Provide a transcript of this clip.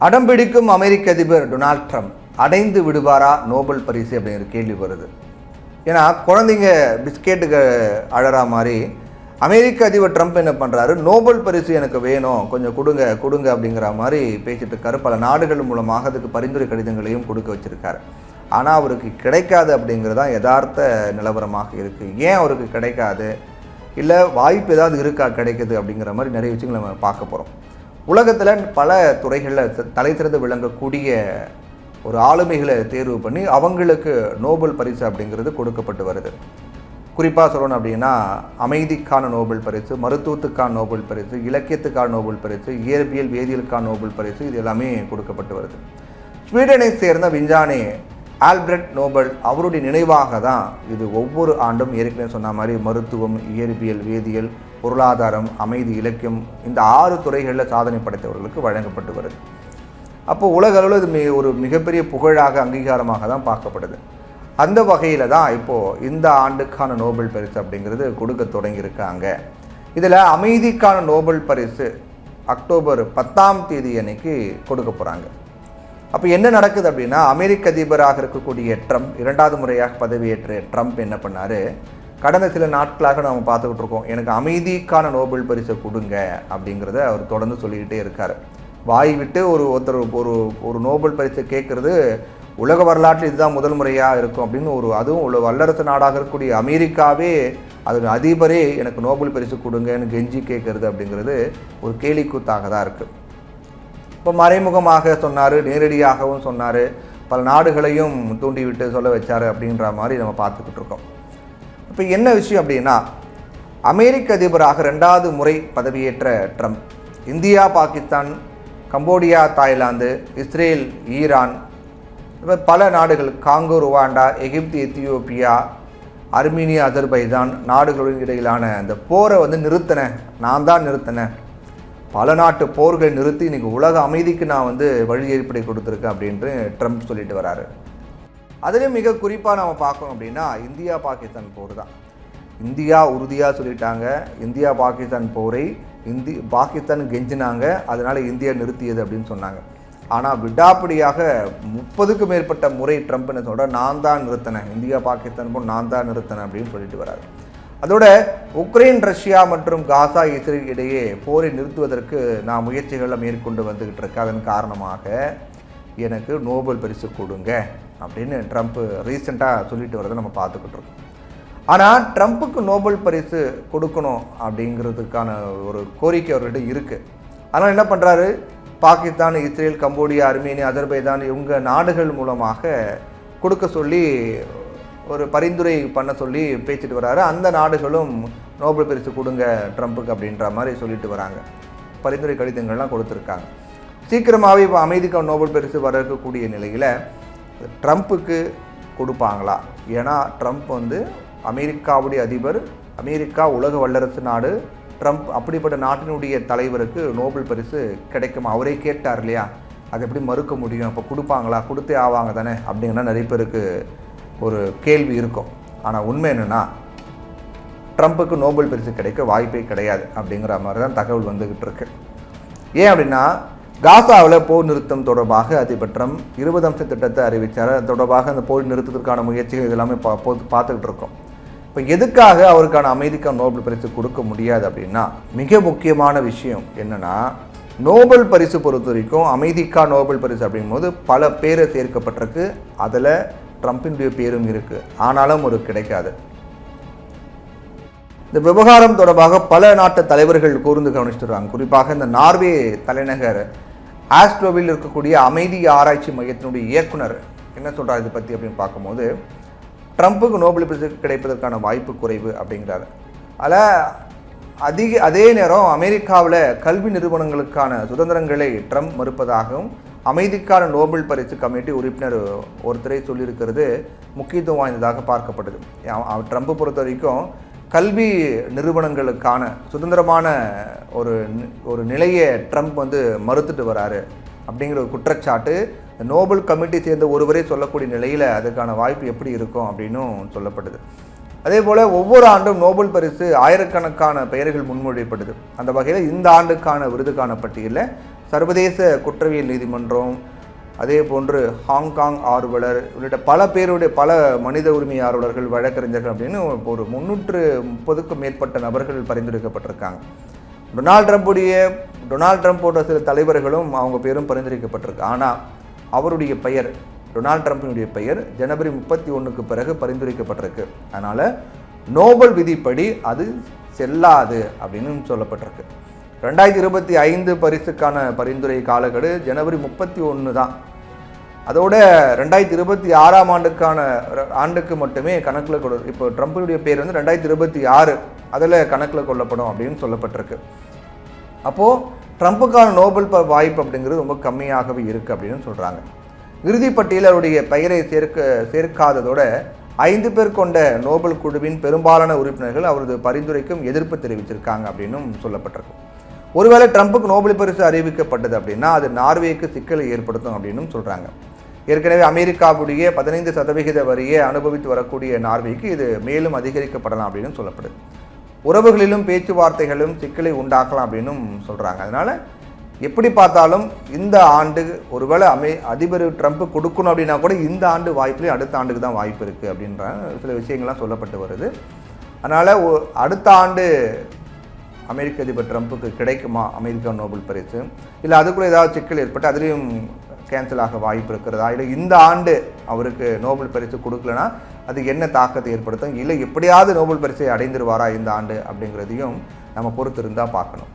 அடம்பிடிக்கும் அமெரிக்க அதிபர் Donald Trump அடைந்து விடுவாரா நோபல் பரிசு அப்படிங்கிற கேள்வி வருது. ஏன்னா குழந்தைங்க பிஸ்கெட்டுக்கு அழறா மாதிரி அமெரிக்க அதிபர் ட்ரம்ப் என்ன பண்ணுறாரு, நோபல் பரிசு எனக்கு வேணும், கொஞ்சம் கொடுங்க அப்படிங்கிற மாதிரி பேசிட்டு இருக்காரு. பல நாடுகள் மூலமாக அதுக்கு பரிந்துரை கடிதங்களையும் கொடுக்க வச்சிருக்காரு. ஆனால் அவருக்கு கிடைக்காது அப்படிங்கிறது தான் யதார்த்த நிலவரமாக இருக்குது. ஏன் அவருக்கு கிடைக்காது, இல்லை வாய்ப்பு ஏதாவது இருக்கா கிடைக்குது அப்படிங்கிற மாதிரி நிறைய விஷயங்களை நம்ம பார்க்க போகிறோம். உலகத்தில் பல துறைகளில் தலை சிறந்து விளங்கக்கூடிய ஒரு ஆளுமைகளை தேர்வு பண்ணி அவங்களுக்கு நோபல் பரிசு அப்படிங்கிறது கொடுக்கப்பட்டு வருது. குறிப்பாக சொல்லணும் அப்படின்னா அமைதிக்கான நோபல் பரிசு, மருத்துவத்துக்கான நோபல் பரிசு, இலக்கியத்துக்கான நோபல் பரிசு, இயற்பியல் வேதியியலுக்கான நோபல் பரிசு, இது எல்லாமே கொடுக்கப்பட்டு வருது. ஸ்வீடனை சேர்ந்த விஞ்ஞானி ஆல்பிரட் நோபல் அவருடைய நினைவாக தான் இது ஒவ்வொரு ஆண்டும் ஏற்கனவே சொன்ன மாதிரி மருத்துவம், இயற்பியல், வேதியியல், பொருளாதாரம், அமைதி, இலக்கியம் இந்த 6 துறைகளில் சாதனை படைத்தவர்களுக்கு வழங்கப்பட்டு வருது. அப்போ உலக அளவில் இது ஒரு மிகப்பெரிய புகழாக அங்கீகாரமாக தான் பார்க்கப்படுது. அந்த வகையில் தான் இப்போது இந்த ஆண்டுக்கான நோபல் பரிசு அப்படிங்கிறது கொடுக்க தொடங்கியிருக்காங்க. இதில் அமைதிக்கான நோபல் பரிசு அக்டோபர் 10ஆம் தேதி அன்னைக்கு கொடுக்க போகிறாங்க. அப்போ என்ன நடக்குது அப்படின்னா, அமெரிக்க அதிபராக இருக்கக்கூடிய ட்ரம்ப் 2வது முறையாக பதவியேற்ற ட்ரம்ப் என்ன பண்ணார், கடந்த சில நாட்களாக நாம் பார்த்துக்கிட்டு இருக்கோம், எனக்கு அமைதிக்கான நோபல் பரிசை கொடுங்க அப்படிங்கிறத அவர் தொடர்ந்து சொல்லிக்கிட்டே இருக்கார். வாய் விட்டு ஒருத்தர் ஒரு நோபல் பரிசை கேட்குறது உலக வரலாற்றில் இதுதான் முதல் முறையாக இருக்கும் அப்படின்னு அதுவும் வல்லரசு நாடாக இருக்கக்கூடிய அமெரிக்காவே அது அதிபரே எனக்கு நோபல் பரிசு கொடுங்கன்னு கெஞ்சி கேட்குறது அப்படிங்கிறது ஒரு கேலிக்கூத்தாக தான் இருக்குது. இப்போ மறைமுகமாக சொன்னார், நேரடியாகவும் சொன்னார், பல நாடுகளையும் தூண்டிவிட்டு சொல்ல வச்சார் அப்படின்ற மாதிரி நம்ம பார்த்துக்கிட்டு இருக்கோம். இப்போ என்ன விஷயம் அப்படின்னா, அமெரிக்க அதிபராக 2வது முறை பதவியேற்ற Trump India, Pakistan, Cambodia, Thailand, Israel, Iran, பல நாடுகள், காங்கோ, ருவாண்டா, எகிப்து, எத்தியோப்பியா, அர்மீனியா, அசர்பைஜான் நாடுகளுடன் இடையிலான அந்த போரை நிறுத்தினேன், நான் தான் நிறுத்தினேன், பல நாட்டு போர்களை நிறுத்தி இன்றைக்கி உலக அமைதிக்கு நான் வழி ஏற்படை கொடுத்துருக்கேன் அப்படின்ட்டு ட்ரம்ப் சொல்லிட்டு வராரு. அதுலேயும் மிக குறிப்பாக நம்ம பார்க்கணும் அப்படின்னா இந்தியா பாகிஸ்தான் போர் தான். இந்தியா உறுதியாக சொல்லிட்டாங்க, இந்தியா பாகிஸ்தான் போரை பாகிஸ்தான் கெஞ்சினாங்க, அதனால் இந்தியா நிறுத்தியது அப்படின்னு சொன்னாங்க. ஆனால் விடாப்பிடியாக 30க்கும் மேற்பட்ட முறை ட்ரம்ப் என்ன சொல்கிற, நான் தான் நிறுத்தினேன், இந்தியா பாகிஸ்தான் போர் நான் தான் நிறுத்தினேன் அப்படின்னு சொல்லிட்டு வராரு. அதோட உக்ரைன், ரஷ்யா மற்றும் காசா, இஸ்ரேல் இடையே போரை நிறுத்துவதற்கு நான் முயற்சிகளை மேற்கொண்டு வந்துக்கிட்டு இருக்கேன், அதன் காரணமாக எனக்கு நோபல் பரிசு கொடுங்க அப்படின்னு ட்ரம்ப் ரீசெண்டாக சொல்லிட்டு வரதை நம்ம பார்த்துக்கிட்டு இருக்கோம். ஆனால் ட்ரம்ப்புக்கு நோபல் பரிசு கொடுக்கணும் அப்படிங்கிறதுக்கான ஒரு கோரிக்கை அவர்கிட்ட இருக்குது. அதனால் என்ன பண்ணுறாரு, பாகிஸ்தான், இஸ்ரேல், கம்போடியா, அர்மீனியா, அசர்பைஜான் இவங்க நாடுகள் மூலமாக கொடுக்க சொல்லி ஒரு பரிந்துரை பண்ண சொல்லி பேசிட்டு வராரு. அந்த நாடுகளும் நோபல் பரிசு கொடுங்க ட்ரம்ப்புக்கு அப்படின்ற மாதிரி சொல்லிட்டு வராங்க. பரிந்துரை கடிதங்கள்லாம் கொடுத்துருக்காங்க. சீக்கிரமாகவே இப்போ அமைதிக்கான நோபல் பரிசு வர இருக்கக்கூடிய நிலையில் ட்ரம்ப்புக்கு கொடுப்பாங்களா? ஏன்னா ட்ரம்ப் அமெரிக்காவுடைய அதிபர், அமெரிக்கா உலக வல்லரசு நாடு, ட்ரம்ப் அப்படிப்பட்ட நாட்டினுடைய தலைவருக்கு நோபல் பரிசு கிடைக்கும், அவரே கேட்டார் இல்லையா, அது எப்படி மறுக்க முடியும்? அப்போ கொடுப்பாங்களா? கொடுத்தே ஆவாங்க தானே அப்படிங்கன்னா நிறைய பேருக்கு ஒரு கேள்வி இருக்கும். ஆனால் உண்மை என்னென்னா, ட்ரம்ப்புக்கு நோபல் பரிசு கிடைக்க வாய்ப்பே கிடையாது அப்படிங்கிற மாதிரி தான் தகவல் வந்துக்கிட்டு இருக்கு. ஏன் அப்படின்னா, காசாவில் போர் நிறுத்தம் தொடர்பாக அதிபர் ட்ரம்ப் 20 அம்ச திட்டத்தை அறிவித்தார். அது தொடர்பாக அந்த போர் நிறுத்தத்திற்கான முயற்சிகள் இதெல்லாமே பார்த்துக்கிட்டு இருக்கோம். இப்போ எதுக்காக அவருக்கான அமைதிக்கான நோபல் பரிசு கொடுக்க முடியாது அப்படின்னா, மிக முக்கியமான விஷயம் என்னென்னா, நோபல் பரிசு பொறுத்த வரைக்கும் அமைதிக்கான நோபல் பரிசு அப்படிங்கும்போது பல பேர் சேர்க்கப்பட்டிருக்கு, அதில் ட்ரம்பினுடைய பேரும் இருக்குது, ஆனாலும் ஒரு கிடைக்காது. இந்த விவகாரம் தொடர்பாக பல நாட்டு தலைவர்கள் கூர்ந்து கவனிச்சுட்டு வராங்க. குறிப்பாக இந்த நார்வே தலைநகர் ஆஸ்ட்ரோவில் இருக்கக்கூடிய அமைதி ஆராய்ச்சி மையத்தினுடைய இயக்குனர் என்ன சொல்கிறார் இதை பற்றி அப்படின்னு பார்க்கும்போது, ட்ரம்ப்புக்கு நோபல் பரிசு கிடைப்பதற்கான வாய்ப்பு குறைவு அப்படிங்கிறாரு. அதில் அதே நேரம் அமெரிக்காவில் கல்வி நிறுவனங்களுக்கான சுதந்திரங்களை ட்ரம்ப் மறுப்பதாகவும் அமைதிக்கான நோபல் பரிசு கமிட்டி உறுப்பினர் ஒருத்தரை சொல்லியிருக்கிறது முக்கியத்துவம் வாய்ந்ததாக பார்க்கப்படுது. ட்ரம்ப்பை பொறுத்த வரைக்கும் கல்வி நிறுவனங்களுக்கான சுதந்திரமான ஒரு நிலையை ட்ரம்ப் மறுத்துட்டு வராரு அப்படிங்கிற ஒரு குற்றச்சாட்டு நோபல் கமிட்டி சேர்ந்த ஒருவரே சொல்லக்கூடிய நிலையில் அதுக்கான வாய்ப்பு எப்படி இருக்கும் அப்படின்னும் சொல்லப்படுது. அதே போல் ஒவ்வொரு ஆண்டும் நோபல் பரிசு ஆயிரக்கணக்கான பெயர்கள் முன்மொழியப்படுது. அந்த வகையில் இந்த ஆண்டுக்கான விருதுக்கான பட்டியலில் சர்வதேச குற்றவியல் நீதிமன்றம், அதே போன்று ஹாங்காங் ஆர்வலர் உள்ளிட்ட பல மனித உரிமை ஆர்வலர்கள், வழக்கறிஞர்கள் அப்படின்னு ஒரு 330க்கும் மேற்பட்ட நபர்கள் பரிந்துரைக்கப்பட்டிருக்காங்க. டொனால்ட் ட்ரம்ப்போட சில தலைவர்களும் அவங்க பேரும் பரிந்துரைக்கப்பட்டிருக்கு. ஆனால் அவருடைய பெயர், டொனால்ட் ட்ரம்பினுடைய பெயர் ஜனவரி 31க்கு பிறகு பரிந்துரைக்கப்பட்டிருக்கு. அதனால் நோபல் விதிப்படி அது செல்லாது அப்படின்னு சொல்லப்பட்டிருக்கு. 2025 பரிசுக்கான பரிந்துரை காலக்கெடு ஜனவரி 31 தான். அதோட 2026 ஆண்டுக்கு மட்டுமே கணக்கில் இப்போ ட்ரம்பினுடைய பேர் வந்து 2026 அதில் கணக்கில் கொள்ளப்படும் அப்படின்னு சொல்லப்பட்டிருக்கு. அப்போது ட்ரம்புக்கான நோபல் வாய்ப்பு அப்படிங்கிறது ரொம்ப கம்மியாகவே இருக்குது அப்படின்னு சொல்கிறாங்க. இறுதிப்பட்டியல் அவருடைய பெயரை சேர்க்காததோட 5 பேர் கொண்ட நோபல் குழுவின் பெரும்பாலான உறுப்பினர்கள் அவரது பரிந்துரைக்கும் எதிர்ப்பு தெரிவிச்சிருக்காங்க அப்படின்னும் சொல்லப்பட்டிருக்கு. ஒருவேளை ட்ரம்புக்கு நோபல் பரிசு அறிவிக்கப்பட்டது அப்படின்னா அது நார்வேக்கு சிக்கலை ஏற்படுத்தும் அப்படின்னும் சொல்கிறாங்க. ஏற்கனவே அமெரிக்காவுடைய 15% வரியை அனுபவித்து வரக்கூடிய நார்வேக்கு இது மேலும் அதிகரிக்கப்படலாம் அப்படின்னு சொல்லப்படுது. உறவுகளிலும் பேச்சுவார்த்தைகளும் சிக்கலை உண்டாக்கலாம் அப்படின்னும் சொல்கிறாங்க. அதனால் எப்படி பார்த்தாலும் இந்த ஆண்டு ஒருவேளை அதிபர் ட்ரம்ப் கொடுக்கணும் அப்படின்னா கூட இந்த ஆண்டு வாய்ப்புலேயே அடுத்த ஆண்டுக்கு தான் வாய்ப்பு இருக்குது அப்படின்ற சில விஷயங்கள்லாம் சொல்லப்பட்டு வருது. அதனால் அடுத்த ஆண்டு அமெரிக்க அதிபர் ட்ரம்ப்புக்கு கிடைக்குமா அமெரிக்கா நோபல் பரிசு, இல்லை அதுக்குள்ளே ஏதாவது சிக்கல் ஏற்பட்டு அதுலேயும் கேன்சல் ஆக வாய்ப்பு இருக்கிறதா, இல்லை இந்த ஆண்டு அவருக்கு நோபல் பரிசு கொடுக்கலனா அது என்ன தாக்கத்தை ஏற்படுத்தும், இல்லை எப்படியாவது நோபல் பரிசை அடைந்துருவாரா இந்த ஆண்டு அப்படிங்கிறதையும் நம்ம பொறுத்து இருந்தால் பார்க்கணும்.